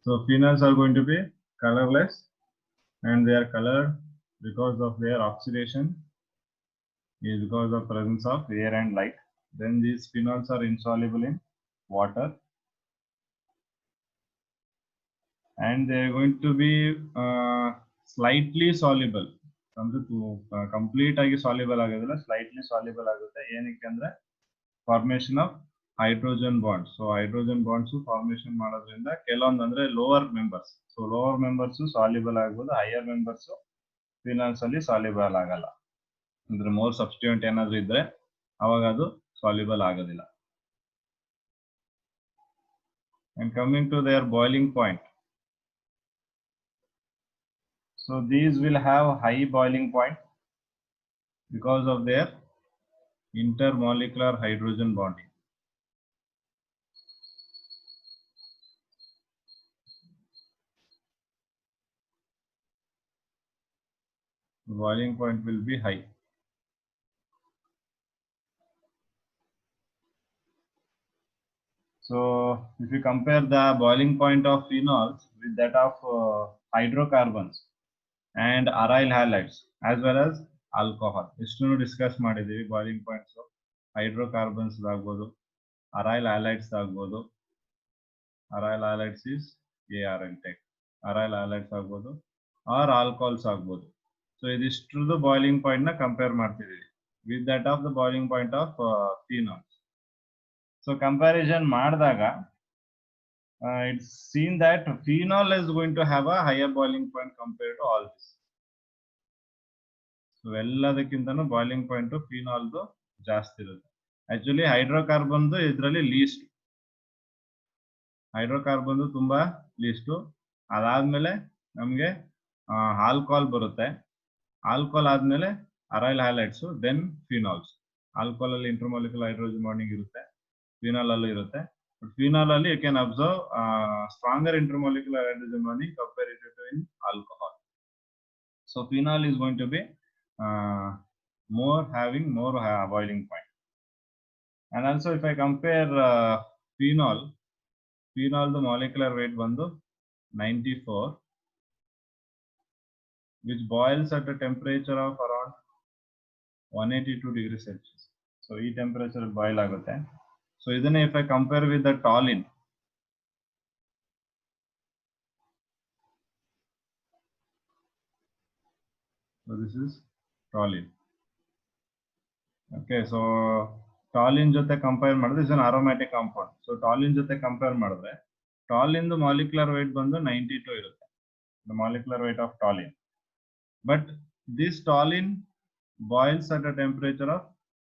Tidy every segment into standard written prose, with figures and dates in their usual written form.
So phenols are going to be colorless, and they are colored because of their oxidation is because of presence of air and light. Then these phenols are insoluble in water, and they are going to be slightly soluble. Complete ಆಗಿ soluble ಆಗೋದಿಲ್ಲ, slightly soluble ಆಗುತ್ತೆ. ಏನಕ್ಕೆ ಅಂದ್ರೆ formation of hydrogen bonds. So hydrogen bonds formation ಮಾಡೋದ್ರಿಂದ ಕೆಲವೊಂದು ಅಂದ್ರೆ lower members, so lower members soluble ಆಗ್ಬೋದು, higher members phenols ಅಲ್ಲಿ ಸಾಲ್ಯುಬಲ್ ಆಗಲ್ಲ. ಅಂದ್ರೆ ಮೋರ್ ಸಬ್ಸ್ಟಿಟ್ಯೂಯೆಂಟ್ ಏನಾದ್ರು ಇದ್ರೆ ಅವಾಗ ಅದು ಸಾಲ್ಯುಬಲ್ ಆಗೋದಿಲ್ಲ. And coming to their boiling point, so these will have high boiling point because of their intermolecular hydrogen bonding. Boiling point will be high. So if you compare the boiling point of phenols with that of hydrocarbons and aryl halides as well as alcohol, ಇಷ್ಟನ್ನು discuss ಮಾಡಿದೀವಿ. Boiling points hydrocarbons ಆಗ್ಬೋದು, aryl halides ಆಗ್ಬೋದು, aryl halides is ARL tech, aryl halides ಆಗ್ಬೋದು or alcohols ಆಗ್ಬೋದು. So ಇದಿಷ್ಟು boiling point ನ compare ಮಾಡ್ತಿದೀವಿ with that of the boiling point of phenols. So comparison ಮಾಡಿದಾಗ it's seen that phenol is going to have a higher boiling point compared to all this. So ಎಲ್ಲದಕ್ಕಿಂತನೂ boiling point ಫಿನಾಲ್ದು ಜಾಸ್ತಿ ಇರುತ್ತೆ. Actually ಹೈಡ್ರೋಕಾರ್ಬನ್ದು ಇದರಲ್ಲಿ list, ಹೈಡ್ರೋಕಾರ್ಬನ್ದು ತುಂಬಾ list. ಅದಾದ್ಮೇಲೆ ನಮಗೆ alcohol ಬರುತ್ತೆ, ಆಲ್ಕೋಹಾಲ್ ಆದ್ಮೇಲೆ ಅರೈಲ್ ಹ್ಯಾಲೈಡ್ಸ್, ದೆನ್ ಫಿನಾಲ್ಸ್. ಆಲ್ಕೋಹಾಲ್ ಅಲ್ಲಿ ಇಂಟರ್ಮಾಲಿಕ್ಯುಲರ್ ಹೈಡ್ರೋಜನ್ ಬಾಂಡಿಂಗ್ ಇರುತ್ತೆ, ಫಿನಾಲ್ ಅಲ್ಲೂ ಇರುತ್ತೆ. But phenol only you can observe stronger intermolecular hydrogen bonding compared to in alcohol. So phenol is going to be having more boiling point. And also if I compare phenol the molecular weight ಬಂದು 94, which boils at a temperature of around 182 degrees Celsius. So ಈ temperature boil ಆಗುತ್ತೆ. So ಇದನ್ನ if I compare with the toluene, so this is toluene. Okay, so toluene ಜೊತೆ compare ಮಾಡಿದ್ರೆ is an aromatic compound. So toluene ಜೊತೆ compare ಮಾಡಿದ್ರೆ toluene molecular weight ಬಂದು 92 ಇರುತ್ತೆ, the molecular weight of toluene. But this toluene boils at a temperature of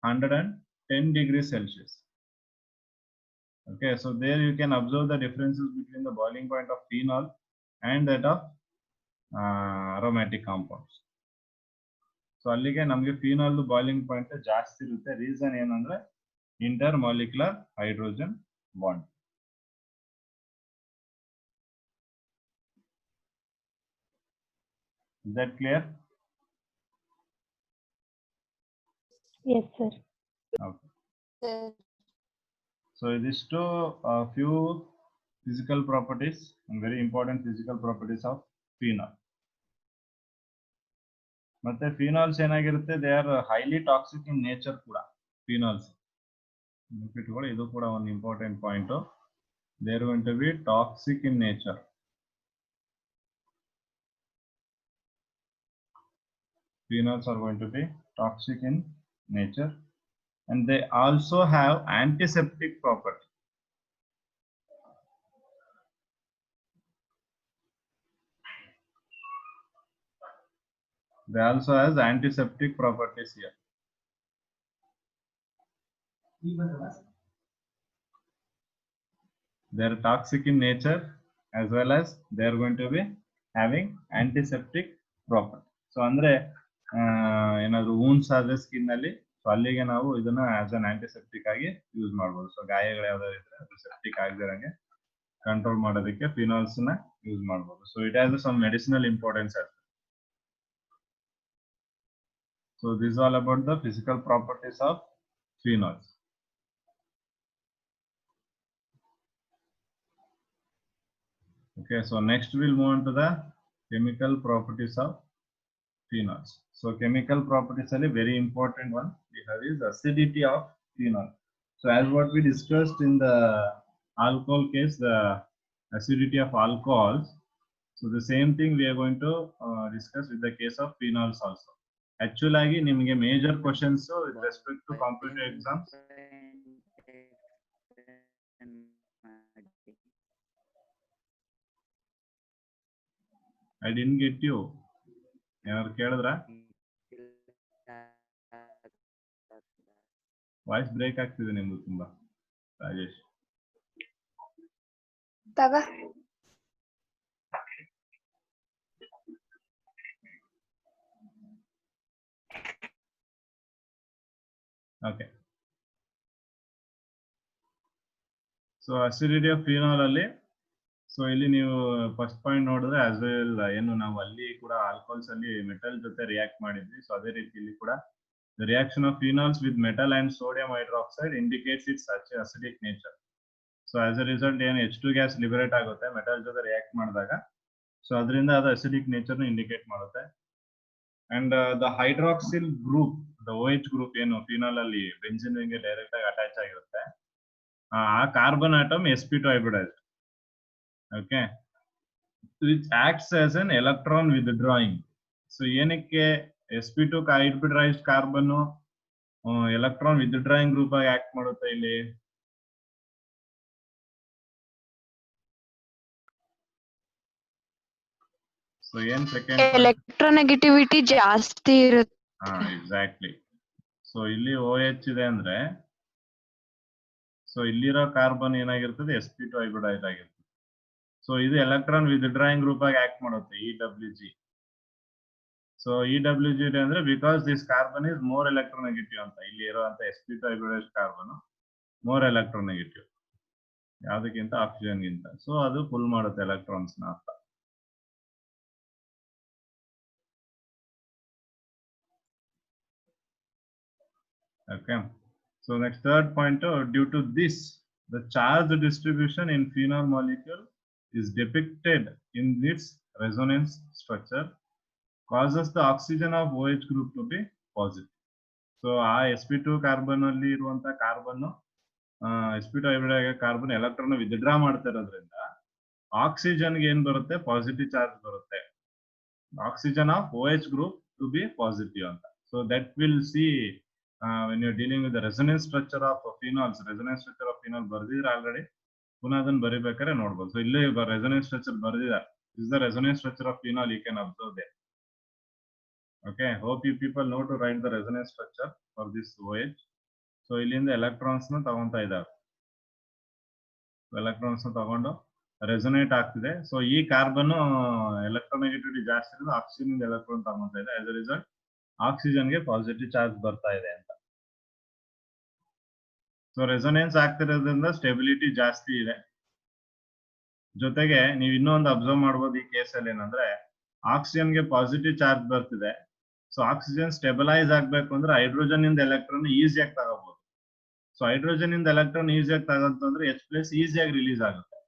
110 degrees Celsius. Okay, so there you can observe the differences between the boiling point of phenol and that of aromatic compounds. So ಅಲ್ಲಿಗೆ ನಮಗೆ phenol boiling point ಜಾಸ್ತಿ ಇರುತ್ತೆ. Reason ಏನಂದ್ರೆ inter molecular hydrogen bond. Is that clear? Yes, sir. Okay. So these two few physical properties and very important physical properties of phenol. ಮತ್ತೆ phenols ಏನಾಗಿರುತ್ತೆ, they are highly toxic in nature ಕೂಡ. Phenols ನೆನಪಿಟ್ಕೊಳ್ಳಿ, ಇದು ಕೂಡ ಒಂದು important point. They are going to be toxic in nature. Phenols are going to be toxic in nature, and they also have antiseptic property. They also has antiseptic properties here. They are toxic in nature as well as they are going to be having antiseptic property. So ಅಂದ್ರೆ ಏನಾದ್ರು wounds ಆದ್ರೆ skin ಅಲ್ಲಿ, so ಅಲ್ಲಿಗೆ ನಾವು ಇದನ್ನ as an antiseptic ಆಗಿ use ಮಾಡಬಹುದು. So ಗಾಯಗಳು ಯಾವ್ದಾದ್ರು ಇದ್ರೆ ಅದು ಸೆಪ್ಟಿಕ್ ಆಗದಿರಂಗೆ ಕಂಟ್ರೋಲ್ ಮಾಡೋದಕ್ಕೆ ಫಿನಾಲ್ಸ್ ನ ಯೂಸ್ ಮಾಡಬಹುದು. So it has some medicinal importance. So this is all about the physical properties of phenols. Okay, so next we'll move on to the chemical properties of phenols. So chemical properties are a very important one. We have is acidity of phenol. So as what we discussed in the alcohol case, the acidity of alcohols. So the same thing we are going to discuss with the case of phenols also. Actually, ನಿಮಗೆ major questions with respect to competitive exams. I didn't get you. ಯಾರು ಕೇಳಿದ್ರಾ? Voice break ಆಗ್ತಿದೆ ನಿಮ್ದು ತುಂಬಾ Rajesh. Okay, so acidity of phenol ಅಲ್ಲಿ, so ಇಲ್ಲಿ ನೀವು first point ನೋಡಿದ್ರೆ as well ಏನು ನಾವು ಅಲ್ಲಿ ಕೂಡ ಆಲ್ಕೋಹಾಲ್ಸ್ ಅಲ್ಲಿ ಮೆಟಲ್ ಜೊತೆ ರಿಯಾಕ್ಟ್ ಮಾಡಿದ್ವಿ. ಸೊ ಅದೇ ರೀತಿ ಇಲ್ಲಿ ಕೂಡ the reaction of phenols with metal and sodium hydroxide indicates its acidic nature. So as a result ಏನು H2 ಗ್ಯಾಸ್ ಲಿಬರೇಟ್ ಆಗುತ್ತೆ ಮೆಟಲ್ ಜೊತೆ ರಿಯಾಕ್ಟ್ ಮಾಡಿದಾಗ. ಸೊ ಅದರಿಂದ ಅದು ಅಸಿಡಿಕ್ ನೇಚರ್ ಇಂಡಿಕೇಟ್ ಮಾಡುತ್ತೆ. And the hydroxyl group, the OH group ಏನು phenol ಅಲ್ಲಿ benzene ಗೆ ಡೈರೆಕ್ಟ್ ಆಗಿ ಅಟ್ಯಾಚ್ ಆಗಿರುತ್ತೆ, ಆ carbon atom sp2 hybridized. Okay, which acts as an electron withdrawing. So ಏನಕ್ಕೆ sp2 hybridized carbon electron withdrawing group ಆಗಿ act ಮಾಡುತ್ತೆ ಇಲ್ಲಿ? ಸೊ ಏನ್ ಸೆಕೆಂಡ್ ಎಲೆಕ್ಟ್ರೋನೆಗೆಟಿವಿಟಿ ಜಾಸ್ತಿ ಇರುತ್ತೆ. ಎಕ್ಸಾಕ್ಟ್ಲಿ. ಸೊ ಇಲ್ಲಿ OH ಇದೆ ಅಂದ್ರೆ, ಸೊ ಇಲ್ಲಿರೋ ಕಾರ್ಬನ್ ಏನಾಗಿರ್ತದೆ sp2 ಹೈಬ್ರಿಡೈಸ್ ಆಗಿರ್ತದೆ. ಸೊ ಇದು ಎಲೆಕ್ಟ್ರಾನ್ ವಿತ್ಡ್ರಾಯಿಂಗ್ ಗ್ರೂಪ್ ಆಗಿ ಆಕ್ಟ್ ಮಾಡುತ್ತೆ EWG. ಸೊ EWG ಇದೆ ಅಂದ್ರೆ because this carbon is more electronegative ಅಂತ. ಇಲ್ಲಿ ಇರುವಂತ sp2 hybridised carbon more electronegative ಯಾವ್ದಕ್ಕಿಂತ ಆಕ್ಸಿಜನ್ ಗಿಂತ. ಸೊ ಅದು ಫುಲ್ ಮಾಡುತ್ತೆ ಎಲೆಕ್ಟ್ರಾನ್ಸ್ ನ ಅಂತ. Okay, so next third point, due to this the charge distribution in phenol molecule is depicted in its resonance structure causes the oxygen of OH group to be positive. So ಆ sp2 carbon ಅಲ್ಲಿ ಇರುವಂತ carbon sp2 hybrid carbon electron withdraw ಮಾಡ್ತಾ ಇರೋದ್ರಿಂದ oxygen ಗೆ ಏನ್ ಬರುತ್ತೆ, positive charge ಬರುತ್ತೆ. Oxygen of OH group to be positive ಅಂತ. So that will see when you're dealing with the resonance structure of phenols. Resonance structure of phenol ಬರ್ದಿದ್ರೆ already, ಪುನಃ ಅದನ್ನ ಬರಿಬೇಕಾದ್ರೆ ನೋಡ್ಬೋದು. ಸೊ ಇಲ್ಲಿ resonance structure ಬರ್ದಿದ್ದಾರೆ. This is the resonance structure of phenol, you can observe there. Okay, hope you people know to write the resonance structure for this OH. So ಇಲ್ಲಿಂದ electrons ನ ತಗೊಂತಾ ಇದ್ದಾರೆ. Electrons ನ ತಗೊಂಡು ರೆಸೊನೇಟ್ ಆಗ್ತಿದೆ. So ಈ carbon electronegativity ಜಾಸ್ತಿ ಇರೋದು oxygen ಇಂದ ಎಲೆಕ್ಟ್ರಾನ್ ತಗೊಂತಾ ಇದೆ. ಆಸ್ ಅ ರಿಸಲ್ಟ್ ಆಕ್ಸಿಜನ್ ಗೆ ಪಾಸಿಟಿವ್ ಚಾರ್ಜ್ ಬರ್ತಾ ಇದೆ ಅಂತ. ಸೊ ರೆಸೊನೆನ್ಸ್ ಆಗ್ತಿರೋದ್ರಿಂದ ಸ್ಟೆಬಿಲಿಟಿ ಜಾಸ್ತಿ ಇದೆ. ಜೊತೆಗೆ ನೀವು ಇನ್ನೊಂದು ಅಬ್ಸರ್ವ್ ಮಾಡ್ಬೋದು ಈ ಕೇಸಲ್ಲಿ ಏನಂದ್ರೆ, ಆಕ್ಸಿಜನ್ ಗೆ ಪಾಸಿಟಿವ್ ಚಾರ್ಜ್ ಬರ್ತಿದೆ. ಸೊ ಆಕ್ಸಿಜನ್ ಸ್ಟೆಬಿಲೈಸ್ ಆಗ್ಬೇಕು ಅಂದ್ರೆ ಹೈಡ್ರೋಜನ್ ಇಂದ ಎಲೆಕ್ಟ್ರಾನ್ ಈಸಿಯಾಗಿ ತಗೋಬಹುದು. ಸೊ ಹೈಡ್ರೋಜನ್ ಇಂದ ಎಲೆಕ್ಟ್ರಾನ್ ಈಸಿಯಾಗಿ ತಗೊಂತಂದ್ರೆ H+ ಈಸಿಯಾಗಿ ರಿಲೀಸ್ ಆಗುತ್ತೆ.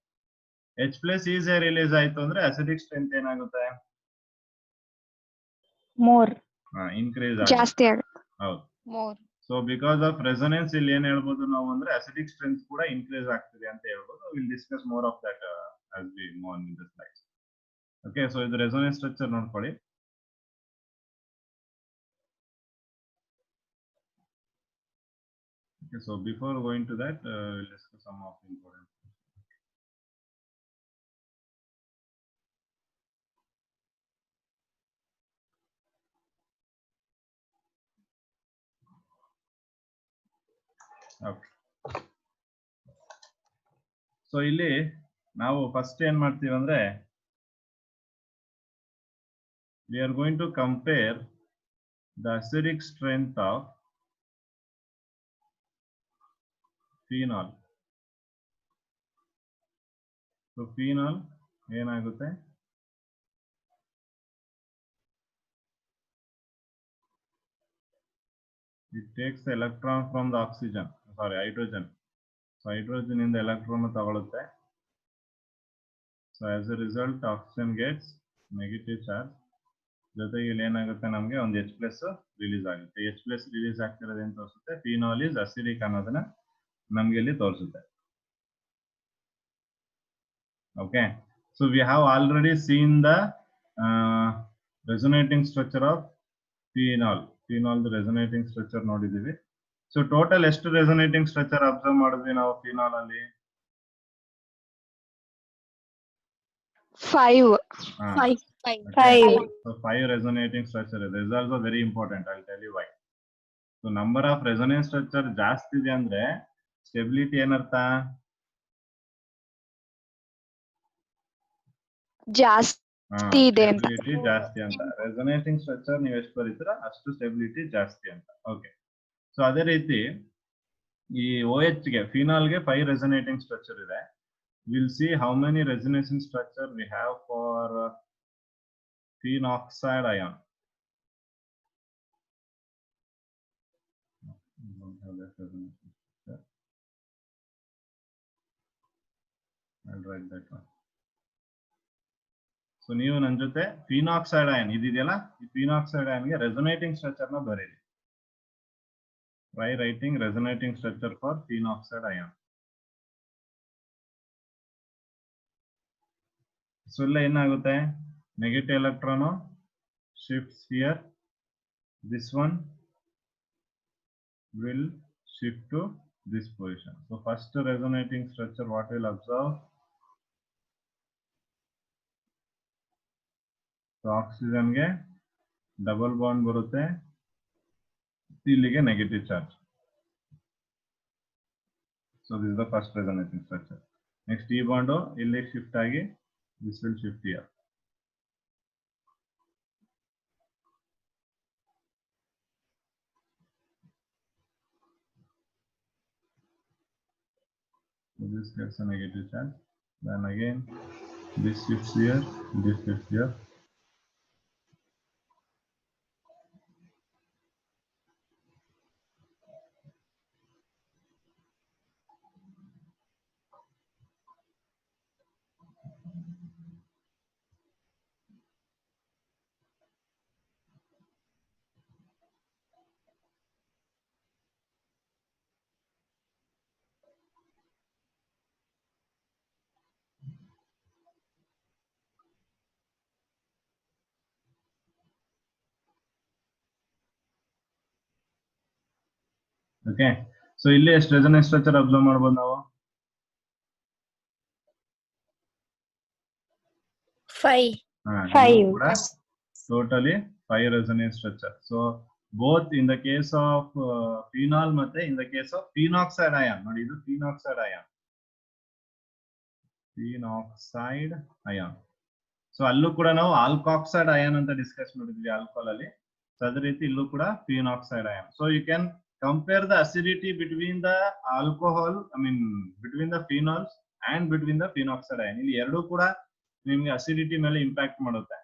H+ ಈಸಿಯಾಗಿ ರಿಲೀಸ್ ಆಯ್ತು ಅಂದ್ರೆ ಅಸಿಡಿಕ್ ಸ್ಟ್ರೆಂತ್ ಏನಾಗುತ್ತೆ, ಮೋರ್ ಇನ್ಕ್ರೀಸ್ ಜಾಸ್ತಿ ಆಗುತ್ತೆ. ಹೌದು. More. So because of resonance ಇಲ್ಲಿ ಏನ್ ಹೇಳ್ಬೋದು ನಾವು ಅಂದ್ರೆ ಅಸಿಡಿಕ್ ಸ್ಟ್ರೆಂತ್ ಕೂಡ ಇನ್ಕ್ರೀಸ್ ಆಗ್ತಿದೆ ಅಂತ ಹೇಳ್ಬೋದು. Will discuss more of that as we move on in the slides. Okay, so ಇದು ರೆಸೊನೆನ್ಸ್ ಸ್ಟ್ರಕ್ಚರ್ ನೋಡ್ಕೊಳ್ಳಿ. Okay, so before going to that, we'll discuss some of the important. Okay. So ಇಲ್ಲಿ ನಾವು first ಏನ್ ಮಾಡ್ತೀವಿ ಅಂದ್ರೆ, we are going to compare the acidic strength of phenol. So phenol ಏನಾಗುತ್ತೆ, it takes the electron from the oxygen, sorry hydrogen. So hydrogen ಇಂದ electron ತಗೊಳುತ್ತೆ. So so as A result oxygen gets negative charge, ಜೊತೆಗೆ ಇಲ್ಲಿ ಏನಾಗುತ್ತೆ ನಮಗೆ ಒಂದು H+ release ಆಗುತ್ತೆ. H+ release ಆಗ್ತಿರೋದು ಏನು ತೋರಿಸುತ್ತೆ, ಫಿನಾಲ್ ಇಸ್ ಅಸಿಡಿಕ್ ಅನ್ನೋದನ್ನ ನಮ್ಗೆ ಇಲ್ಲಿ ತೋರಿಸುತ್ತೆ. Okay, so we have already seen the resonating structure of phenol. Phenol resonating structure ನೋಡಿದೀವಿ. ಸೊ ಟೋಟಲ್ ಎಷ್ಟು ರೆಸೊನೇಟಿಂಗ್ ಸ್ಟ್ರಕ್ಚರ್ ಅಬ್ಸರ್ವ್ ಮಾಡಿದ್ವಿ ನಾವು ಫಿನಾಲ್ ಅಲ್ಲಿ? 5. Five. So 5 resonating structure. This is also very important. I'll tell you why. So number of resonance structure ಜಾಸ್ತಿ ಇದೆ ಅಂದ್ರೆ stability ಏನರ್ಥ? ಜಾಸ್ತಿ ಇದೆ ಅಂತ. ಸ್ಟೆಬಿಲಿಟಿ ಜಾಸ್ತಿ ಅಂತ. ರೆಸೊನೇಟಿಂಗ್ ಸ್ಟ್ರಕ್ಚರ್ ನೀವು ಎಷ್ಟು ಬರೀತೀರಾ ಅಷ್ಟು ಸ್ಟೆಬಿಲಿಟಿ ಜಾಸ್ತಿ ಅಂತ. ಓಕೆ, ಸೊ ಅದೇ ರೀತಿ ಈ OH ಗೆ ಫಿನಾಲ್ ಗೆ 5 resonating structure ಇದೆ. We'll see how many resonance structure we have for phenoxide ion. Don't have that resonance structure. I'll write that one. So ನೀವು ನನ್ನ ಜೊತೆ ಫಿನಾಕ್ಸೈಡ್ ಅಯಾನ್ ಇದೆಯಲ್ಲ, ಈ ಫಿನಾಕ್ಸೈಡ್ ಅಯಾನ್ ಗೆ ರೆಸೊನೇಟಿಂಗ್ ಸ್ಟ್ರಕ್ಚರ್ ನ ಬರೀರಿ. Try writing resonating structure for phenoxide ion. So ಇಲ್ಲ ಏನಾಗುತ್ತೆ, negative electron shifts here, this one will shift to this position. So first resonating structure what will observe? So oxygen ಗೆ double bond ಬರುತ್ತೆ, ಇಲ್ಲಿಗೆ negative charge. So this is the first resonating structure. Next ಈ bond ಇಲ್ಲಿ shift ಆಗಿ this will shift here. So this gets a negative charge. Then again this shifts here, this shifts here. Okay, so ಇಲ್ಲಿ ಎಷ್ಟು resonance structure observe ಮಾಡಬಹುದು ನಾವು? 5. Totally 5 resonance structure. So both in the case of phenol ಮತ್ತೆ in the case of phenoxide ion, ನೋಡಿ ಇದು phenoxide ion. Phenoxide ion. So ಅಲ್ಲೂ ಕೂಡ ನಾವು ಆಲ್ಕಾಕ್ಸೈಡ್ ಅಯಾನ್ ಅಂತ ಡಿಸ್ಕಸ್ ಮಾಡಿದ್ವಿ ಆಲ್ಕೋಹಾಲ್ ಅಲ್ಲಿ. ಸೊ ಅದೇ ರೀತಿ ಇಲ್ಲೂ ಕೂಡ phenoxide ion. So you can compare the acidity between the alcohol, between the phenols and between the phenoxide ion. ಇಲ್ಲಿ ಎರಡೂ ಕೂಡ ನಿಮಗೆ ಅಸಿಡಿಟಿ ಮೇಲೆ ಇಂಪ್ಯಾಕ್ಟ್ ಮಾಡುತ್ತೆ,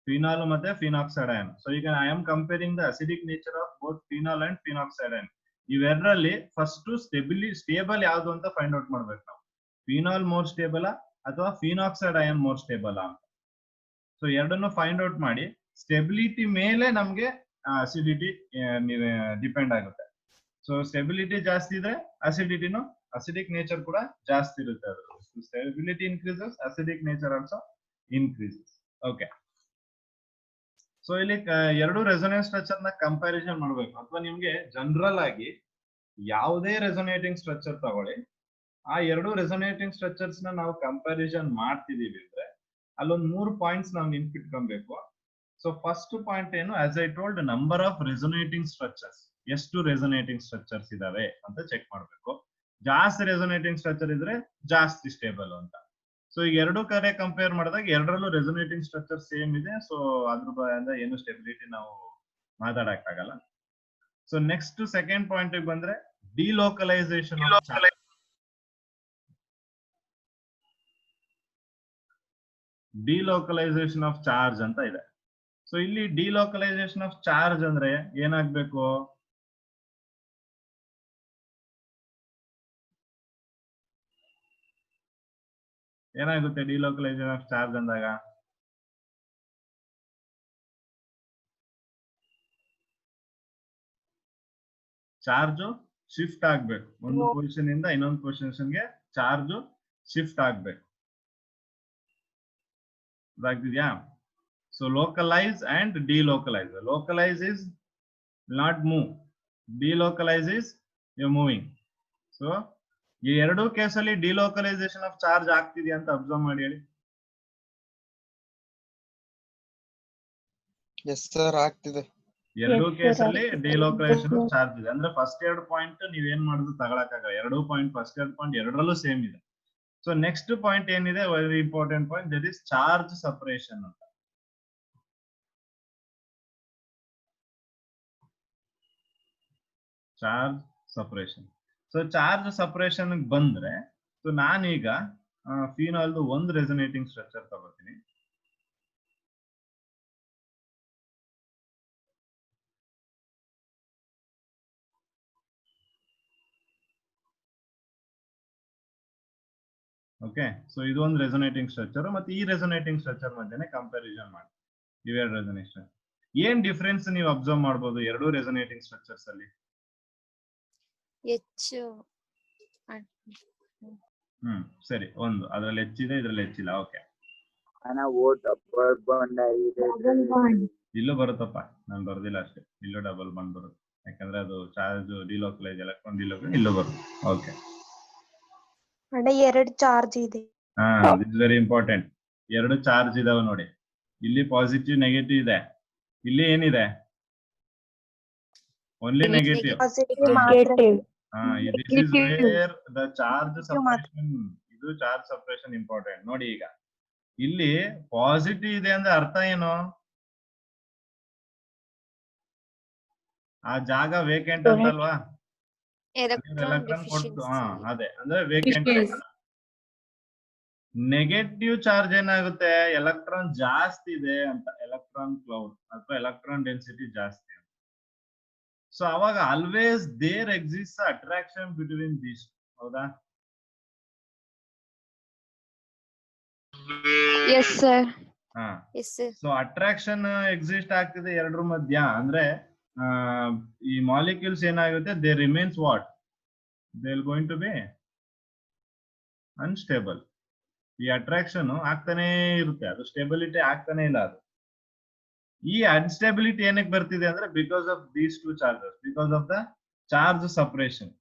ಫಿನಾಲ್ ಮತ್ತೆ ಫಿನಾಕ್ಸೈಡ್ ಅಯಾನ್. ಸೊ ಈಗ I am comparing the acidic nature of both phenol and phenoxide ion. ಇವೆರಡರಲ್ಲಿ first stable ಯಾವುದು ಅಂತ ಫೈಂಡ್ ಔಟ್ ಮಾಡ್ಬೇಕು ನಾವು. ಫಿನಾಲ್ ಮೋರ್ ಸ್ಟೇಬಲ್ ಅಥವಾ ಫಿನಾಕ್ಸೈಡ್ ಅಯಾನ್ ಮೋರ್ ಸ್ಟೇಬಲ್ ಅಂತ. ಸೊ ಎರಡನ್ನು ಫೈಂಡ್ ಔಟ್ ಮಾಡಿ ಸ್ಟೆಬಿಲಿಟಿ ಮೇಲೆ ನಮ್ಗೆ ಅಸಿಡಿಟಿ ಡಿಪೆಂಡ್ ಆಗುತ್ತೆ. ಸೊ ಸ್ಟೆಬಿಲಿಟಿ ಜಾಸ್ತಿ ಇದ್ರೆ ಅಸಿಡಿಟಿನು ಅಸಿಡಿಕ್ ನೇಚರ್ ಕೂಡ ಜಾಸ್ತಿ ಇರುತ್ತೆ. ಅದು stability increases, acidic nature also increases. Okay, so ಇಲ್ಲಿ ಎರಡು ರೆಸೊನೆನ್ಸ್ ಸ್ಟ್ರಕ್ಚರ್ ನ ಕಂಪ್ಯಾರಿಸನ್ ಮಾಡಬೇಕು, ಅಥವಾ ನಿಮ್ಗೆ ಜನರಲ್ ಆಗಿ ಯಾವುದೇ ರೆಸೊನೇಟಿಂಗ್ ಸ್ಟ್ರಕ್ಚರ್ ತಗೊಳ್ಳಿ, ಆ ಎರಡು ರೆಸೊನೇಟಿಂಗ್ ಸ್ಟ್ರಕ್ಚರ್ಸ್ ನ ನಾವು ಕಂಪ್ಯಾರಿಸನ್ ಮಾಡ್ತಿದೀವಿ ಅಂದ್ರೆ ಅಲ್ಲೊಂದು 3 ಪಾಯಿಂಟ್ಸ್ ನಾವು ನೆನ್ಪಿಟ್ಕೊಬೇಕು. ಸೊ ಫಸ್ಟ್ ಪಾಯಿಂಟ್ ಏನು, as I told, number of resonating structures, ಎಷ್ಟು ರೆಸೊನೇಟಿಂಗ್ ಸ್ಟ್ರಕ್ಚರ್ಸ್ ಇದಾವೆ ಅಂತ ಚೆಕ್ ಮಾಡ್ಬೇಕು. ಜಾಸ್ತಿ ರೆಸೊನೇಟಿಂಗ್ ಸ್ಟ್ರಕ್ಚರ್ ಇದ್ರೆ ಜಾಸ್ತಿ ಸ್ಟೇಬಲ್ ಅಂತ. ಸೊ ಈಗ ಎರಡು ಕಡೆ ಕಂಪೇರ್ ಮಾಡಿದಾಗ ಎರಡರಲ್ಲೂ ರೆಸೊನೇಟಿಂಗ್ ಸ್ಟ್ರಕ್ಚರ್ ಸೇಮ್ ಇದೆ. ಸೊ ಅದ್ರ ಬಯಿಂದ ಏನು ಸ್ಟೆಬಿಲಿಟಿ ನಾವು ಮಾತಾಡಕ್ಕಾಗಲ್ಲ. ಸೊ ನೆಕ್ಸ್ಟ್ ಸೆಕೆಂಡ್ ಪಾಯಿಂಟ್ ಬಂದ್ರೆ ಡಿಲೋಕಲೈಸೇಷನ್ ಆಫ್ ಚಾರ್ಜ್ ಅಂತ ಇದೆ. ಸೊ ಇಲ್ಲಿ ಡಿಲೋಕಲೈಸೇಷನ್ ಆಫ್ ಚಾರ್ಜ್ ಅಂದ್ರೆ ಏನಾಗ್ಬೇಕು, ಏನಾಗುತ್ತೆ ಡಿಲೋಕಲೈಸೇಷನ್ ಆಫ್ ಚಾರ್ಜ್ ಅಂದಾಗ? ಚಾರ್ಜ್ ಶಿಫ್ಟ್ ಆಗ್ಬೇಕು, ಒಂದು ಪೊಸಿಷನ್ ಇಂದ ಇನ್ನೊಂದು ಪೊಸಿಷನ್ಗೆ ಚಾರ್ಜ್ ಶಿಫ್ಟ್ ಆಗ್ಬೇಕು. ಅದಾಗ್ತಿದ್ಯಾ? So localise and delocalise. Localise is not move, delocalise is you moving. So ಈ ಎರಡೂ ಕೇಸಲ್ಲಿ ಡಿಲೋಕಲೈಸೇಷನ್ ಆಫ್ ಚಾರ್ಜ್ ಆಗ್ತಿದೆಯಾ ಅಂತ ಅಬ್ಸರ್ವ್ ಮಾಡಿ ಹೇಳಿ. ಎಸ್ ಸರ್, ಆಗ್ತಿದೆ. ಎರಡೂ Yes, sir, ಕೇಸಲ್ಲಿ ಆಗ್ತಿದೆ. ಡಿಲೋಕಲೈಸೇಷನ್ ಆಫ್ ಚಾರ್ಜ್ ಇದೆ. ಅಂದ್ರೆ ಫಸ್ಟ್ 2 ಪಾಯಿಂಟ್ ನೀವೇನ್ ಮಾಡುದು ತಗೊಳಕ್ಕಾಗಲ್ಲ. 2 ಪಾಯಿಂಟ್, ಫಸ್ಟ್ 2 ಪಾಯಿಂಟ್ ಎರಡರಲ್ಲೂ ಸೇಮ್ ಇದೆ. ಸೊ ನೆಕ್ಸ್ಟ್ ಪಾಯಿಂಟ್ ಏನಿದೆ, very important point, that is charge separation ಅಂತ. Charge separation. So charge separation ಬಂದ್ರೆ, ಸೊ ನಾನೀಗ ಫಿನಾಲ್ದು ಒಂದು ರೆಸೊನೇಟಿಂಗ್ ಸ್ಟ್ರಕ್ಚರ್ ತಗೋತೀನಿ. ಓಕೆ, ಸೊ ಇದು ಒಂದು ರೆಸೊನೇಟಿಂಗ್ ಸ್ಟ್ರಕ್ಚರ್. ಮತ್ತೆ ಈ ರೆಸೊನೇಟಿಂಗ್ ಸ್ಟ್ರಕ್ಚರ್ ಮಧ್ಯೆ ಕಂಪ್ಯಾರಿಸನ್ ಮಾಡಿ ಇವೆರಡು ರೆಸೊನೇಟಿಂಗ್ ಸ್ಟ್ರಕ್ಚರ್. ಏನ್ ಡಿಫರೆನ್ಸ್ ನೀವು ಅಬ್ಸರ್ವ್ ಮಾಡಬಹುದು ಎರಡೂ ರೆಸೊನೇಟಿಂಗ್ ಸ್ಟ್ರಕ್ಚರ್ಸ್ ಅಲ್ಲಿ? ಸರಿ, ಒಂದು ಅದ್ರಲ್ಲಿ ಹೆಚ್ಚಿದೆ, ಇದ್ರಲ್ಲಿ ಹೆಚ್ಚಿಲ್ಲ. ಓಕೆ, ಇಲ್ಲೂ ಬರುತ್ತಪ್ಪ, ನಾನು ಬರ್ದಿಲ್ಲ ಅಷ್ಟೇ. ಇಲ್ಲೂ ಡಬಲ್ ಬಾಂಡ್ ಬರುತ್ತೆ, ಯಾಕಂದ್ರೆ ಅದು ಚಾರ್ಜ್ ಡಿಲೋಕಲೈಸ್, ಎಲೆಕ್ಟ್ರಾನ್ ಡಿಲೋಕಲೈಸ್ ಇಲ್ಲೂ ಬರುತ್ತೆ. ಓಕೆ, ಎರಡು ಚಾರ್ಜ್ ಇದೆ. This very important. ಎರಡು ಚಾರ್ಜ್ ಇದಾವೆ ನೋಡಿ. ಇಲ್ಲಿ ಪಾಸಿಟಿವ್ ನೆಗೆಟಿವ್ ಇದೆ, ಇಲ್ಲಿ ಏನಿದೆ? Only negative. This is where the charge separation, ಇದು ಚಾರ್ಜ್ ಸಪರೇಷನ್ ಇಂಪಾರ್ಟೆಂಟ್ ನೋಡಿ. ಈಗ ಇಲ್ಲಿ ಪಾಸಿಟಿವ್ ಇದೆ ಅಂದ್ರೆ ಅರ್ಥ ಏನು? ಆ ಜಾಗ ವೇಕೆಂಟ್ ಅಂತಲ್ವಾ? ಎಲೆಕ್ಟ್ರಾನ್ ಕೊಟ್ಟು, ಅದೇ ಅಂದ್ರೆ ವೇಕೆಂಟ್. ನೆಗೆಟಿವ್ ಚಾರ್ಜ್ ಏನಾಗುತ್ತೆ? ಎಲೆಕ್ಟ್ರಾನ್ ಜಾಸ್ತಿ ಇದೆ ಅಂತ, ಎಲೆಕ್ಟ್ರಾನ್ ಕ್ಲೌಡ್ ಅಥವಾ ಎಲೆಕ್ಟ್ರಾನ್ ಡೆನ್ಸಿಟಿ ಜಾಸ್ತಿ. ಸೊ ಅವಾಗ always there exist attraction between these. ಹೌದಾ? Yes, sir. So attraction exist ಆಗ್ತಿದೆ ಎರಡರ ಮಧ್ಯ. ಅಂದ್ರೆ ಈ ಮಾಲಿಕ್ಯೂಲ್ಸ್ ಏನಾಗುತ್ತೆ, they remains what? They will going to be unstable. ಈ ಅಟ್ರಾಕ್ಷನ್ ಆಗ್ತಾನೆ ಇರುತ್ತೆ, ಅದು ಸ್ಟೆಬಿಲಿಟಿ ಆಗ್ತಾನೆ ಇಲ್ಲ. ಅದು ಈ ಅನ್ಸ್ಟೆಬಿಲಿಟಿ ಏನಕ್ಕೆ ಬರ್ತಿದೆ ಅಂದ್ರೆ because of these two charges, because of the charge separation.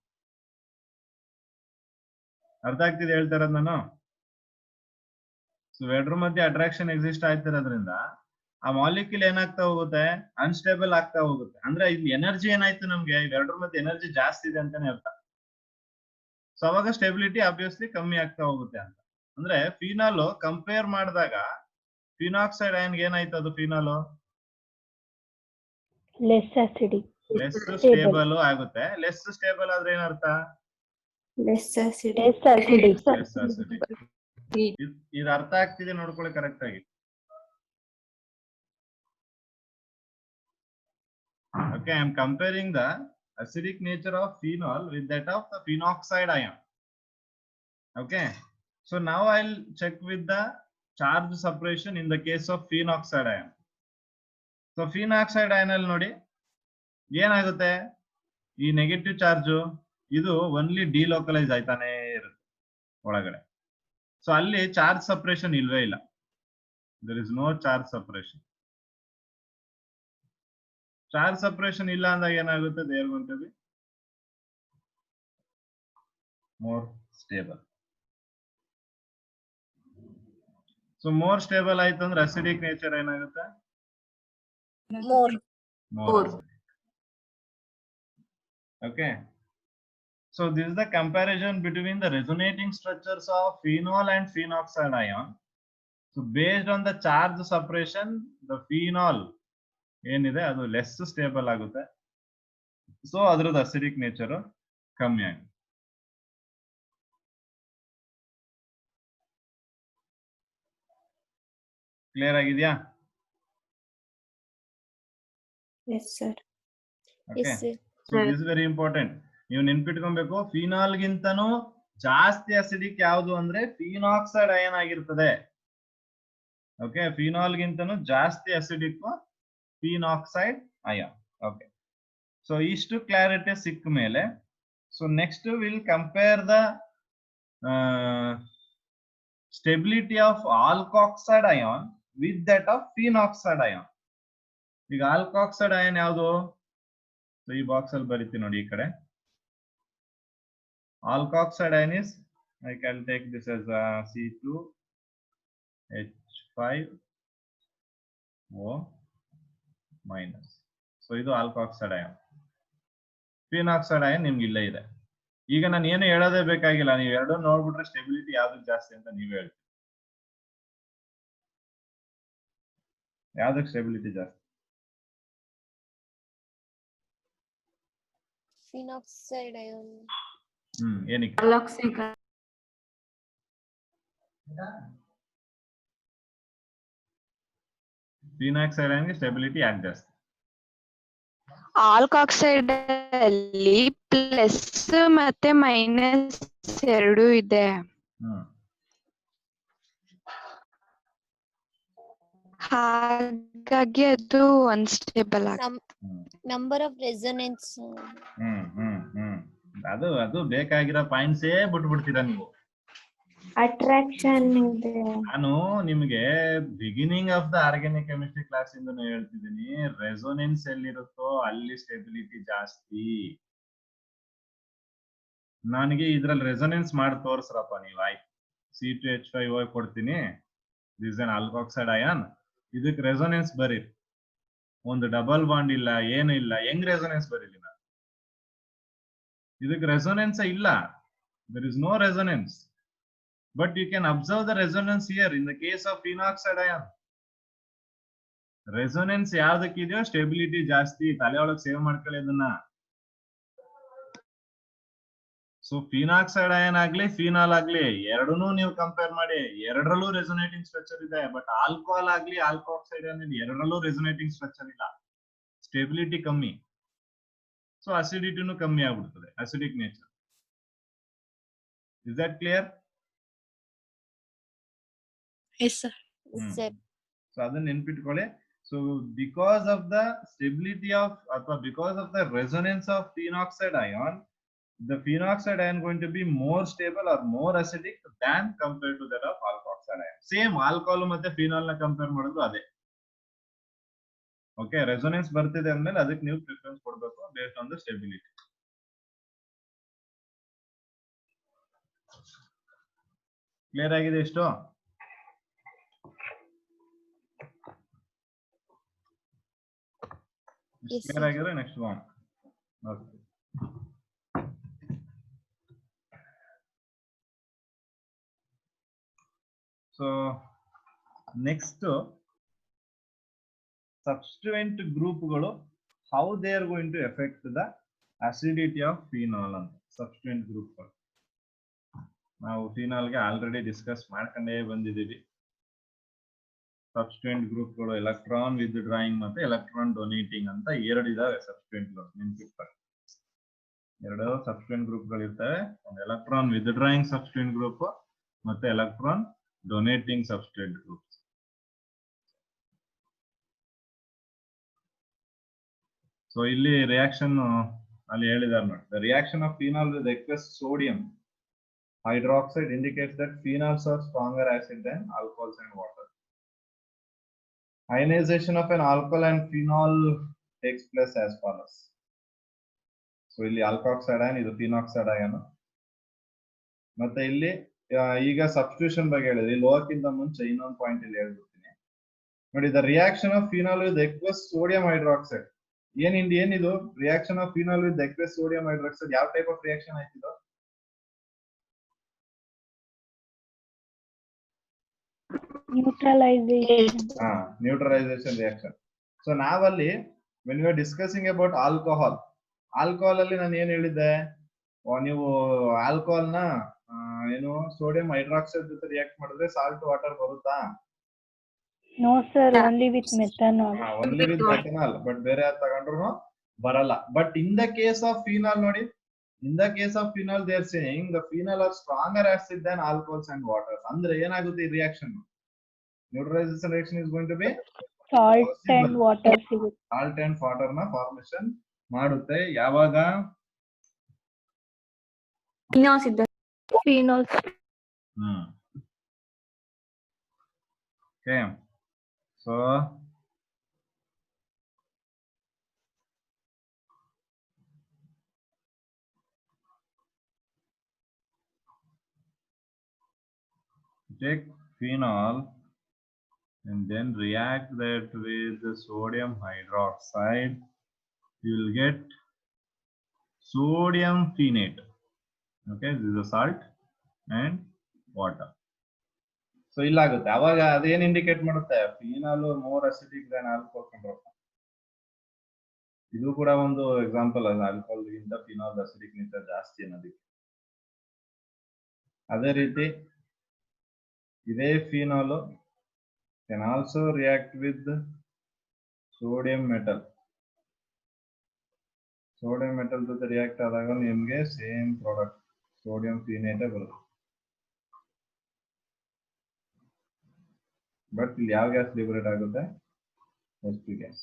ಅರ್ಥ ಆಗ್ತಿದೆ ಹೇಳ್ತಾ ಇರೋದು ನಾನು? ಸೊ ಎರಡರ ಮಧ್ಯೆ ಅಟ್ರಾಕ್ಷನ್ ಎಕ್ಸಿಸ್ಟ್ ಆಗ್ತಿರೋದ್ರಿಂದ ಆ ಮಾಲಿಕ್ಯೂಲ್ ಏನಾಗ್ತಾ ಹೋಗುತ್ತೆ? ಅನ್ಸ್ಟೇಬಲ್ ಆಗ್ತಾ ಹೋಗುತ್ತೆ. ಅಂದ್ರೆ ಇಲ್ಲಿ ಎನರ್ಜಿ ಏನಾಯ್ತು ನಮ್ಗೆ, ಇವೆರಡರ ಮಧ್ಯೆ ಎನರ್ಜಿ ಜಾಸ್ತಿ ಇದೆ ಅಂತಾನೆ ಅರ್ಥ. ಸೊ ಅವಾಗ ಸ್ಟೆಬಿಲಿಟಿ ಆಬ್ವಿಯಸ್ಲಿ ಕಮ್ಮಿ ಆಗ್ತಾ ಹೋಗುತ್ತೆ ಅಂತ. ಅಂದ್ರೆ ಫಿನಾಲ್ ಕಂಪೇರ್ ಮಾಡಿದಾಗ ಫಿನಾಕ್ಸೈಡ್ ಅಯಾನ್ಗೆ ಏನಾಯ್ತು? ಅದು phenol less acidic, less stable ಆಗುತ್ತೆ. ಲೆಸ್ ಸ್ಟೇಬಲ್ ಆದ್ರೆ ಏನರ್ಥ? Less acidic. ಇದು ಅರ್ಥ ಆಗ್ತಿದೆ ನೋಡ್ಕೊಳ್ಳಿ ಕರೆಕ್ಟ್ ಆಗಿ. Okay, I am comparing the acidic nature of phenol with that of the phenoxide ion. Okay, so now I'll check with the charge separation in the case of phenoxide ion. So phenoxide ion ಅಲ್ಲಿ ನೋಡಿ ಏನಾಗುತ್ತೆ? ಈ negative charge ಇದು only delocalise ಆಯ್ತಾನೆ ಇರುತ್ತೆ ಒಳಗಡೆ. So ಅಲ್ಲಿ charge separation ಇಲ್ವೇ ಇಲ್ಲ. there is no charge separation. Charge separation ಇಲ್ಲ ಅಂದಾಗ ಏನಾಗುತ್ತೆ? they are going to be more stable. So more stable ಆಯ್ತು ಅಂದ್ರೆ ಅಸಿಡಿಕ್ ನೇಚರ್ ಏನಾಗುತ್ತೆ? More. Okay, so this is the comparison between the resonating structures of phenol and phenoxide ion. So based on the charge separation, the phenol ಏನಿದೆ ಅದು less stable ಆಗುತ್ತೆ. So ಅದ್ರದ್ದು acidic nature ಕಮ್ಮಿ ಆಗುತ್ತೆ. Clear ಆಗಿದೆಯಾ? Yes, sir. Okay, so this is very important. ನೀವು ನೆನ್ಪಿಟ್ಕೊಬೇಕು, phenol ಗಿಂತನೂ ಜಾಸ್ತಿ ಅಸಿಡಿಕ್ ಯಾವುದು ಅಂದ್ರೆ ಫಿನಾಕ್ಸೈಡ್ ಅಯನ್ ಆಗಿರ್ತದೆ. ಓಕೆ, ಫಿನಾಲ್ ಗಿಂತನೂ ಜಾಸ್ತಿ acidic phenoxide ion. Okay, so ಇಷ್ಟು ಕ್ಲಾರಿಟಿ ಸಿಕ್ಕ ಮೇಲೆ so next will compare the stability of alkoxide ion with that of phenoxide ion. ಈಗ ಆಲ್ಕಾಕ್ಸೈಡ್ ಅಯಾನ್ ಯಾವುದು? ಸೊ ಈ ಬಾಕ್ಸ್ ಅಲ್ಲಿ ಬರೀತೀನಿ ನೋಡಿ ಈ ಕಡೆ. Alkoxide ion is, I can take this as C2H5O minus. So ಇದು alkoxide ion. Phenoxide ion ನಿಮ್ಗೆ ಇಲ್ಲೇ ಇದೆ. ಈಗ ನಾನು ಏನು ಹೇಳೋದೇ ಬೇಕಾಗಿಲ್ಲ, ನೀವು ಎರಡು ನೋಡ್ಬಿಟ್ರೆ ಸ್ಟೆಬಿಲಿಟಿ ಯಾವ್ದಕ್ಕೆ ಜಾಸ್ತಿ ಅಂತ ನೀವು ಹೇಳ್ತೀವಿ. ಯಾವ್ದಕ್ಕೆ ಸ್ಟೆಬಿಲಿಟಿ ಜಾಸ್ತಿ? Phenoxide ion. ಏನಕ್ಕೆ? ಫಿನಾಕ್ಸೈಡ್ ಅಯಾನ್ಗೆ ಸ್ಟೆಬಿಲಿಟಿ ಯಾಕೆ ಜಾಸ್ತಿ? ಆಲ್ಕಾಕ್ಸೈಡ್ ಅಲ್ಲಿ ಪ್ಲಸ್ ಮತ್ತೆ ಮೈನಸ್ ಎರಡು ಇದೆ. ಹಾಗಾಗಿ ಅದು ಅನ್ಸ್ಟೇಬಲ್ ನಂಬರ್ ಆಫ್ ರೆಸೊನೆನ್ಸ್. ಅದು ಬೇಕಾಗಿರೋ ಪಾಯಿಂಟ್ಸೇ ಬಿಟ್ಬಿಡ್ತೀರಾ ನೀವು. ಅಟ್ರಾಕ್ಷನ್ ಇದೆ. ನಾನು ನಿಮ್ಗೆ beginning of the organic chemistry class ಇಂದ ಹೇಳ್ತಿದ್ದೀನಿ, ರೆಸೊನೆನ್ಸ್ ಎಲ್ಲಿರುತ್ತೋ ಅಲ್ಲಿ ಸ್ಟೆಬಿಲಿಟಿ ಜಾಸ್ತಿ. ನನಗೆ ಇದ್ರಲ್ಲಿ ರೆಸೊನೆನ್ಸ್ ಮಾಡಿ ತೋರ್ಸ್ರಪ್ಪ ನೀವು. ಆಯ್ತು, C2H5O ಕೊಡ್ತೀನಿ, ದಿಸ್ ಅನ್ ಆಲ್ಕಾಕ್ಸೈಡ್ ಅಯಾನ್. ಇದಕ್ಕೆ ರೆಸೊನೆನ್ಸ್ ಬರೀರಿ. ಒಂದು ಡಬಲ್ ಬಾಂಡ್ ಇಲ್ಲ, ಏನು ಇಲ್ಲ, ಹೆಂಗ್ ರೆಸೊನೆನ್ಸ್ ಬರೀಲಿ ನಾನು? ಇದಕ್ಕೆ ರೆಸೊನೆನ್ಸ್ ಇಲ್ಲ. There is no resonance. But you can observe the resonance here in the case of phenoxide ion. Resonance ಯಾವ್ದಕ್ಕಿದೆಯೋ ಸ್ಟೆಬಿಲಿಟಿ ಜಾಸ್ತಿ. ತಲೆ ಒಳಗೆ ಸೇವ್ ಮಾಡ್ಕೊಳ್ಳಿ ಇದನ್ನ. ಸೊ ಫಿನಾಕ್ಸೈಡ್ ಅಯಾನ್ ಆಗ್ಲಿ ಫಿನಾಲ್ ಆಗ್ಲಿ ಎರಡನ್ನೂ ನೀವು ಕಂಪೇರ್ ಮಾಡಿ, ಎರಡರಲ್ಲೂ ರೆಸೊನೇಟಿಂಗ್ ಸ್ಟ್ರಕ್ಚರ್ ಇದೆ. ಬಟ್ ಆಲ್ಕೋಹಾಲ್ ಆಗ್ಲಿ ಆಲ್ಕೋಆಕ್ಸೈಡ್ ಅಯಾನ್ ಎರಡರಲ್ಲೂ ರೆಸೊನೇಟಿಂಗ್ ಸ್ಟ್ರಕ್ಚರ್ ಇಲ್ಲ, ಸ್ಟೆಬಿಲಿಟಿ ಕಮ್ಮಿ. ಸೊ ಅಸಿಡಿಟಿನೂ ಕಮ್ಮಿ ಆಗ್ಬಿಡ್ತದೆ, acidic nature. Is that clear? Yes sir. So ಅದನ್ನ ನೆನ್ಪಿಟ್ಕೊಳ್ಳಿ. So because of the stability of ಅಥವಾ because of the resonance of phenoxide ion, the phenoxide ion going to be more stable or more acidic than compared to that of alkoxide ion. Same alcohol ಮತ್ತೆ phenol ನ compare ಮಾಡೋದು ಅದೇ. Okay, resonance ಬರ್ತಿದೆ ಅಂದ್ಮೇಲೆ ಅದಕ್ಕೆ ನೀವು preference ಕೊಡಬೇಕು based on the stability. Clear ಆಗಿದೆ ಇಷ್ಟು? ಕ್ಲಿಯರ್ ಆಗಿದ್ರೆ next one. Okay, so next substituent ಗ್ರೂಪ್ಗಳು how they are going to effect the acidity of phenol ಅಂತ. ಸಬ್ಸ್ಟಿಟ್ಯೂಯೆಂಟ್ ಗ್ರೂಪ್ಗಳು ನಾವು ಫಿನಾಲ್ಗೆ ಆಲ್ರೆಡಿ ಡಿಸ್ಕಸ್ ಮಾಡ್ಕೊಂಡೇ ಬಂದಿದ್ದೀವಿ. ಸಬ್ಸ್ಟಿಟ್ಯೂಯೆಂಟ್ ಗ್ರೂಪ್ಗಳು ಎಲೆಕ್ಟ್ರಾನ್ ವಿತ್ ಡ್ರಾಯಿಂಗ್ ಮತ್ತೆ ಎಲೆಕ್ಟ್ರಾನ್ ಡೊನೇಟಿಂಗ್ ಅಂತ ಎರಡು ಇದಾವೆ ಸಬ್ಸ್ಟಿಟ್ಯೂಯೆಂಟ್ಗಳು. ನೆನ್ಪಿಟ್ಕೊಳ್ಳಿ, ಎರಡು ಸಬ್ಸ್ಟಿಟ್ಯೂಯೆಂಟ್ ಗ್ರೂಪ್ಗಳು ಇರ್ತವೆ. ಒಂದು electron withdrawing substituent group ಮತ್ತೆ electron donating substituent group. So ಇಲ್ಲಿ ರಿಯಾಕ್ಷನ್ ಅಲ್ಲಿ ಹೇಳಿದಾರೆ ನೋಡಿ. The reaction of phenol with aqueous sodium hydroxide indicates that phenols are stronger acid than alcohols and water. Ionization of an alcohol and phenol takes place as follows. So ಇಲ್ಲಿ alkoxide ion, ಇದು phenoxide ion. ಮತ್ತೆ ಇಲ್ಲಿ ಈಗ substitution ಬಗ್ಗೆ ಹೇಳಿದ್ರಿ. ಇಲ್ಲಿ ಹೋಗಕ್ಕಿಂತ ಮುಂಚೆ ಇನ್ನೊಂದು ಪಾಯಿಂಟ್ ಇಲ್ಲಿ ಹೇಳ್ಬಿಡ್ತೀನಿ ನೋಡಿ. The reaction of phenol with aqueous sodium hydroxide. ಏನಿದು reaction of phenol with aqueous sodium hydroxide? ಯಾವ ಟೈಪ್ ಆಫ್ ರಿಯಾಕ್ಷನ್ ಆಯ್ತಿದು? Neutralisation reaction. ಸೊ ನಾವಲ್ಲಿ when we are discussing about alcohol ಅಲ್ಲಿ ನಾನು ಏನ್ ಹೇಳಿದ್ದೆ, ನೀವು ಆಲ್ಕೋಹಾಲ್ ನ ಏನು ಸೋಡಿಯಂ ಹೈಡ್ರಾಕ್ಸೈಡ್ ಜೊತೆ ರಿಯಾಕ್ಟ್ ಮಾಡಿದ್ರೆ ಸಾಲ್ಟ್ ವಾಟರ್ ಬರುತ್ತಾ? No sir, only with methanol. Only with methanol, but ಬೇರೆ ಯಾರು ತಗೊಂಡ್ರು ಬರಲ್ಲ. But in the case of phenol ನೋಡಿ, In the case of phenol, they are saying the phenol are stronger acid than alcohols and waters. Andre ಏನಾಗುತ್ತೆ ಈ reaction? Neutralization reaction is going to be salt possible. And water ಸಿಗುತ್ತೆ. Salt and water ನ formation ಮಾಡುತ್ತೆ. ಯಾವಾಗ? Phenols. Okay. So take phenol and then react that with the sodium hydroxide, you will get sodium phenate. Okay, this is a salt and water. So illagutte avaga adenu indicate madutte phenol more acidic than alcohol control. Idu kuda ಒಂದು example ಅಲ್ಲ, alcohol ಗಿಂತ phenol acidic nature ಜಾಸ್ತಿ ಅನ್ನೋದಕ್ಕೆ. ಅದೇ ರೀತಿ ಇದೇ phenol can also react with sodium metal. Sodium metal ಜೊತೆ react ಆದಾಗ ನಿಮಗೆ same product sodium phenate ಬರುತ್ತೆ. But ಇಲ್ಲಿ ಯಾವ ಗ್ಯಾಸ್ ಲಿಬರೇಟ್ ಆಗುತ್ತೆ? Sp gas.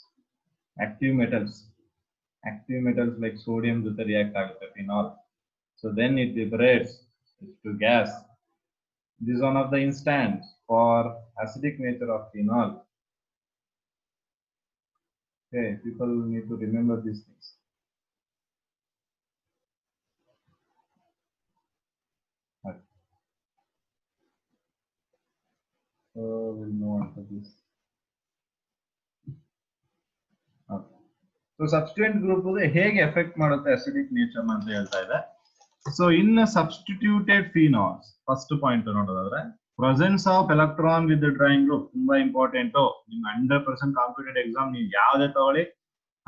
Active metals like sodium ಜೊತೆ react ಆಗುತ್ತೆ phenol. So then it liberates to gas. This is one of the instance for acidic nature of phenol. Okay, people need to remember these things. Okay. So we'll move on to this. Okay. So substituent group ಹೇಗೆ effect ಮಾಡುತ್ತೆ acidic nature ಅಂತ ಹೇಳ್ತಾ ಇದೆ. So in substituted phenols, first point ನೋಡೋದಾದ್ರೆ presence of electron with the drying group ತುಂಬಾ important. ನಿಮ್ಮ 100% competitive exam ನೀವು ಯಾವುದೇ ತಗೊಳ್ಳಿ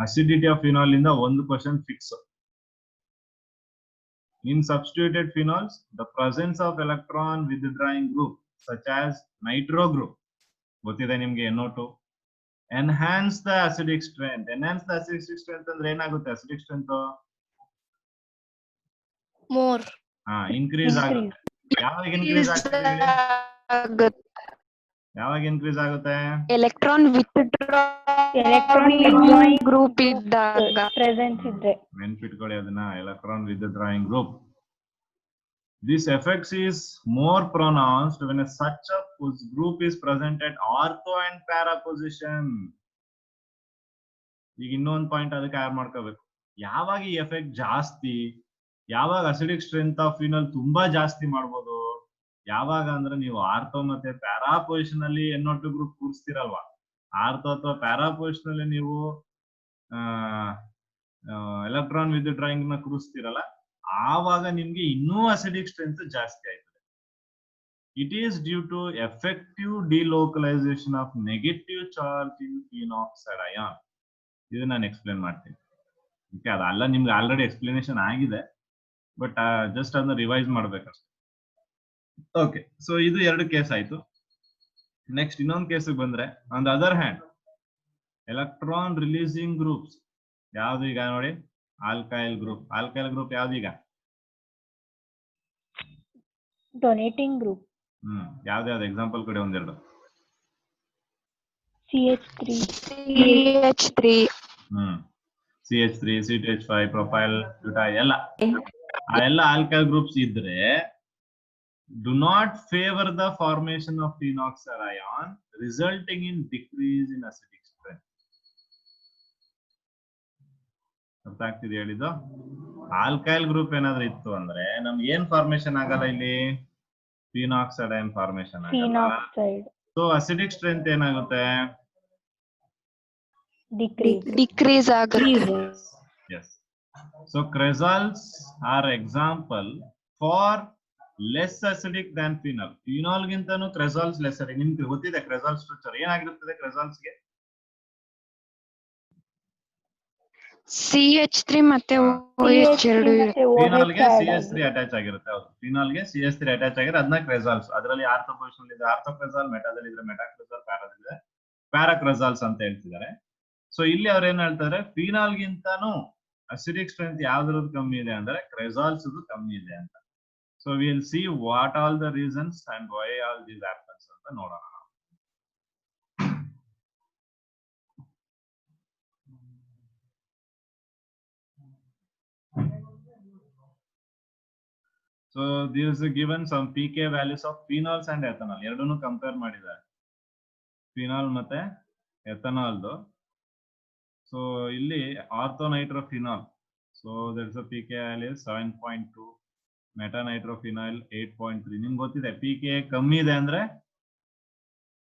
acidity of phenol ಇಂದ ಒಂದು question fix. In substituted phenols, the presence of electron with the drying group such as nitro group ಗೊತ್ತಿದೆ ನಿಮಗೆ NO2 enhance the acidic strength. Enhance the acidic strength ಅಂದ್ರೆ ಏನಾಗುತ್ತೆ? acidic strength more increase ಆಗುತ್ತೆ. ಯಾವಾಗ increase ಆಗ್ತದೆ? ಯಾವಾಗ increase ಆಗುತ್ತೆ? Electron group ಇದ್ದಾಗ ಪ್ರೆಸೆನ್ಸ್ ಇದ್ರೆ. ನೆನ್ಪಿಟ್ಕೊಳ್ಳಿ ಅದನ್ನ, electron with the drying group. This effect is more pronounced when such a group is present at ortho and para position. ಈಗ ಇನ್ನೊಂದು ಪಾಯಿಂಟ್ ಅದಕ್ಕೆ ಆಡ್ ಮಾಡ್ಕೋಬೇಕು. ಯಾವಾಗ ಈ ಎಫೆಕ್ಟ್ ಜಾಸ್ತಿ, ಯಾವಾಗ ಅಸಿಡಿಕ್ ಸ್ಟ್ರೆಂತ್ ಆಫ್ ಫಿನಾಲ್ ತುಂಬಾ ಜಾಸ್ತಿ ಮಾಡ್ಬೋದು? ಯಾವಾಗ ಅಂದ್ರೆ ನೀವು ಆರ್ಥೋ ಮತ್ತೆ ಪ್ಯಾರಾ ಪೊಸಿಷನ್ ಅಲ್ಲಿ NO2 ಗ್ರೂಪ್ ಕೂರಿಸ್ತಿರಲ್ವಾ, ಆರ್ಥೋ ಅಥವಾ ಪ್ಯಾರಾ ಪೊಸಿಷನ್ ಅಲ್ಲಿ ನೀವು ಎಲೆಕ್ಟ್ರಾನ್ ವಿತ್ ಡ್ರಾಯಿಂಗ್ ನ ಕೂರಿಸ್ತಿರಲ್ಲ, ಆವಾಗ ನಿಮ್ಗೆ ಇನ್ನೂ ಅಸಿಡಿಕ್ ಸ್ಟ್ರೆಂತ್ ಜಾಸ್ತಿ ಆಯ್ತದೆ. It is due to effective delocalization of negative charge in phenoxide ion. ಇದು ನಾನು ಎಕ್ಸ್ಪ್ಲೇನ್ ಮಾಡ್ತೀನಿ. ಓಕೆ, ಅದಲ್ಲ ನಿಮ್ಗೆ ಆಲ್ರೆಡಿ ಎಕ್ಸ್ಪ್ಲನೇಷನ್ ಆಗಿದೆ, ಬಟ್ ಜಸ್ಟ್ ಅದನ್ನ ರಿವೈಸ್ ಮಾಡ್ಬೇಕಷ್ಟೆ. ಓಕೆ, ಸೊ ಇದು ಎರಡು ಕೇಸ್ ಆಯ್ತು. ನೆಕ್ಸ್ಟ್ ಇನ್ನೊಂದು ಕೇಸ್ ಬಂದ್ರೆ, on the other hand electron releasing groups ಯಾವ್ದು? ಈಗ ನೋಡಿ, ಆಲ್ಕೈಲ್ ಗ್ರೂಪ್. ಆಲ್ಕೈಲ್ ಗ್ರೂಪ್ ಯಾವ್ದು ಈಗ? Donating group. ಯಾವ್ದು ಎಕ್ಸಾಂಪಲ್ ಕೊಡಿ ಒಂದೆರಡು. CH3 CH3 CH5 profile butyl ಎಲ್ಲ ಆಲ್ಕೈಲ್ ಗ್ರೂಪ್ಸ್ ಇದ್ರೆ do not favor the formation of phenoxide ion, resulting in decrease in acidic strength. ಅರ್ಥ ಆಗ್ತಿದೆ ಹೇಳಿದ್ದು? ಆಲ್ಕೈಲ್ ಗ್ರೂಪ್ ಏನಾದ್ರೂ ಇತ್ತು ಅಂದ್ರೆ ನಮ್ಗೆ ಏನ್ ಫಾರ್ಮೇಶನ್ ಆಗಲ್ಲ, ಇಲ್ಲಿ ಫಿನಾಕ್ಸೈಡ್ ಅಯಾನ್ ಫಾರ್ಮೇಶನ್ ಆಗಲ್ಲ. ಸೊ ಅಸಿಡಿಕ್ ಸ್ಟ್ರೆಂತ್ ಏನಾಗುತ್ತೆ? ಡಿಕ್ರೀಸ್ ಆಗುತ್ತೆ. Yes. So cresols are example for less acidic than phenol. Phenol ಗಿಂತನೂ cresols less acidic. ನಿಮ್ಗೆ ಗೊತ್ತಿದೆ cresols ಸ್ಟ್ರಕ್ಚರ್ ಏನಾಗಿರುತ್ತದೆ? cresols ಗೆ CH3 ಮತ್ತೆ OH ಎರಡು ಇರುತ್ತೆ. ಫಿನಾಲ್ ಗೆ CH3 ಅಟ್ಯಾಚ್ ಆಗಿರುತ್ತೆ. ಹೌದು, ಫಿನಾಲ್ ಗೆ CH3 ಅಟ್ಯಾಚ್ ಆಗಿರುತ್ತೆ. ಅದನ್ನ ಕ್ರೆಸಾಲ್ಸ್. ಅದರಲ್ಲಿ ಆರ್ಥೋ ಪೊಸಿಷನ್ ಇದೆ ಆರ್ಥೋಕ್ರೆಸಾಲ್, ಮೆಟಾದಲ್ಲಿ ಇದ್ರೆ ಮೆಟಾಕ್ರೆಸಾಲ್, ಪ್ಯಾರಾದಲ್ಲಿ ಪ್ಯಾರಾಕ್ರೆಸಾಲ್ಸ್ ಅಂತ ಹೇಳ್ತಿದ್ದಾರೆ. ಸೊ ಇಲ್ಲಿ ಅವ್ರು ಏನ್ ಹೇಳ್ತಾರೆ? ಫಿನಾಲ್ ಗಿಂತಾನು ಅಸಿಡಿಕ್ ಸ್ಟ್ರೆಂತ್ ಯಾವ್ದ್ರದ್ದು ಕಮ್ಮಿ ಇದೆ ಅಂದ್ರೆ ಕ್ರೆಸಾಲ್ಸ್ ಕಮ್ಮಿ ಇದೆ ಅಂತ. So will see what all the reasons and why all these happens ಅಂತ ನೋಡೋಣ. So there is given some pK values of phenols and ethanol. ಎರಡನ್ನು ಕಂಪೇರ್ ಮಾಡಿದ್ದಾರೆ, ಫಿನಾಲ್ ಮತ್ತೆ ಎಥನಾಲ್. ಸೊ ಇಲ್ಲಿ orthonitrophenol, so that is pK value 7.2, metanitrophenol 8.3. ನಿಮ್ಗೆ ಗೊತ್ತಿದೆ pK ಕಮ್ಮಿ ಇದೆ ಅಂದ್ರೆ